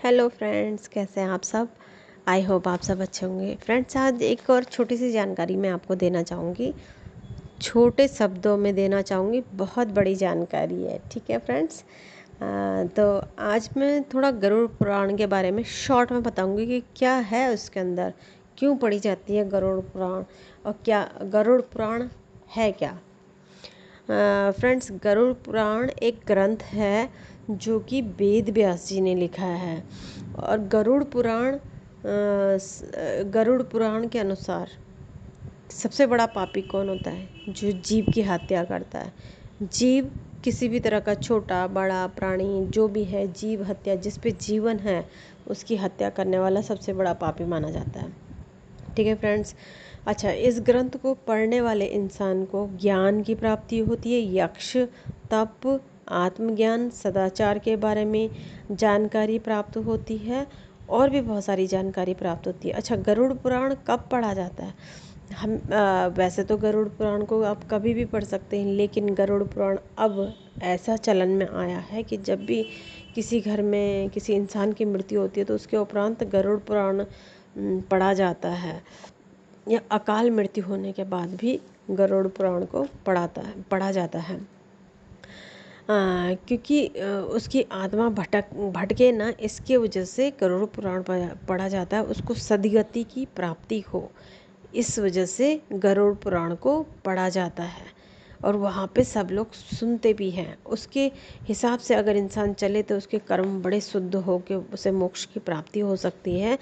Hello friends, कैसे हैं आप सब। आई होप आप सब अच्छे होंगे। फ्रेंड्स, आज एक और छोटी सी जानकारी मैं आपको देना चाहूँगी। छोटे शब्दों में देना चाहूँगी, बहुत बड़ी जानकारी है। ठीक है फ्रेंड्स। तो आज मैं थोड़ा गरुड़ पुराण के बारे में शॉर्ट में बताऊँगी कि क्या है उसके अंदर, क्यों पढ़ी जाती है गरुड़ पुराण, और क्या गरुड़ पुराण है क्या। फ्रेंड्स, गरुड़ पुराण एक ग्रंथ है जो कि वेद व्यास जी ने लिखा है। और गरुड़ पुराण के अनुसार सबसे बड़ा पापी कौन होता है? जो जीव की हत्या करता है। जीव किसी भी तरह का, छोटा बड़ा प्राणी जो भी है, जीव हत्या, जिस पे जीवन है उसकी हत्या करने वाला सबसे बड़ा पापी माना जाता है। ठीक है फ्रेंड्स। अच्छा, इस ग्रंथ को पढ़ने वाले इंसान को ज्ञान की प्राप्ति होती है। यक्ष, तप, आत्मज्ञान, सदाचार के बारे में जानकारी प्राप्त होती है, और भी बहुत सारी जानकारी प्राप्त होती है। अच्छा, गरुड़ पुराण कब पढ़ा जाता है? हम वैसे तो गरुड़ पुराण को आप कभी भी पढ़ सकते हैं, लेकिन गरुड़ पुराण अब ऐसा चलन में आया है कि जब भी किसी घर में किसी इंसान की मृत्यु होती है तो उसके उपरांत गरुड़ पुराण पढ़ा जाता है, या अकाल मृत्यु होने के बाद भी गरुड़ पुराण को पढ़ा जाता है। क्योंकि उसकी आत्मा भटके ना, इसके वजह से गरुड़ पुराण पढ़ा जाता है, उसको सदगति की प्राप्ति हो, इस वजह से गरुड़ पुराण को पढ़ा जाता है। और वहाँ पे सब लोग सुनते भी हैं। उसके हिसाब से अगर इंसान चले तो उसके कर्म बड़े शुद्ध हो के उसे मोक्ष की प्राप्ति हो सकती है।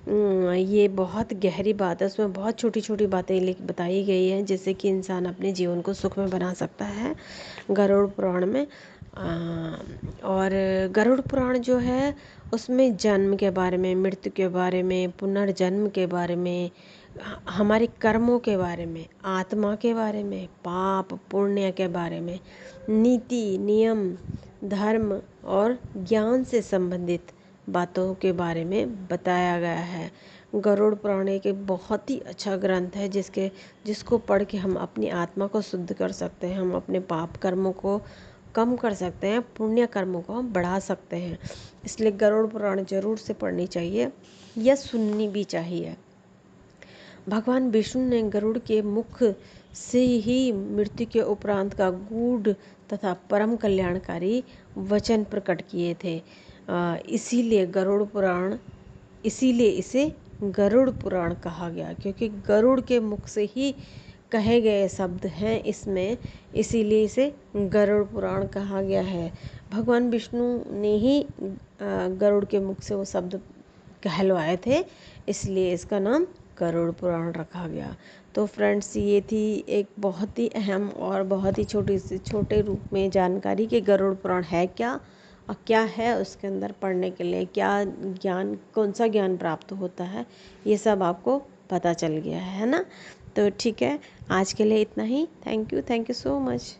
ये बहुत गहरी बात है, उसमें बहुत छोटी छोटी बातें बताई गई हैं, जिससे कि इंसान अपने जीवन को सुख में बना सकता है गरुड़ पुराण में। और गरुड़ पुराण जो है उसमें जन्म के बारे में, मृत्यु के बारे में, पुनर्जन्म के बारे में, हमारे कर्मों के बारे में, आत्मा के बारे में, पाप पुण्य के बारे में, नीति नियम, धर्म और ज्ञान से संबंधित बातों के बारे में बताया गया है। गरुड़ पुराण एक बहुत ही अच्छा ग्रंथ है जिसको पढ़ के हम अपनी आत्मा को शुद्ध कर सकते हैं, हम अपने पाप कर्मों को कम कर सकते हैं, पुण्य कर्मों को हम बढ़ा सकते हैं। इसलिए गरुड़ पुराण जरूर से पढ़नी चाहिए या सुननी भी चाहिए। भगवान विष्णु ने गरुड़ के मुख से ही मृत्यु के उपरांत का गूढ़ तथा परम कल्याणकारी वचन प्रकट किए थे। इसीलिए इसे गरुड़ पुराण कहा गया, क्योंकि गरुड़ के मुख से ही कहे गए शब्द हैं इसमें, इसीलिए इसे गरुड़ पुराण कहा गया है। भगवान विष्णु ने ही गरुड़ के मुख से वो शब्द कहलवाए थे, इसलिए इसका नाम गरुड़ पुराण रखा गया। तो फ्रेंड्स, ये थी एक बहुत ही अहम और बहुत ही छोटे रूप में जानकारी कि गरुड़ पुराण है क्या, और क्या है उसके अंदर पढ़ने के लिए, क्या ज्ञान, कौन सा ज्ञान प्राप्त होता है, ये सब आपको पता चल गया है ना। तो ठीक है, आज के लिए इतना ही। Thank you so much.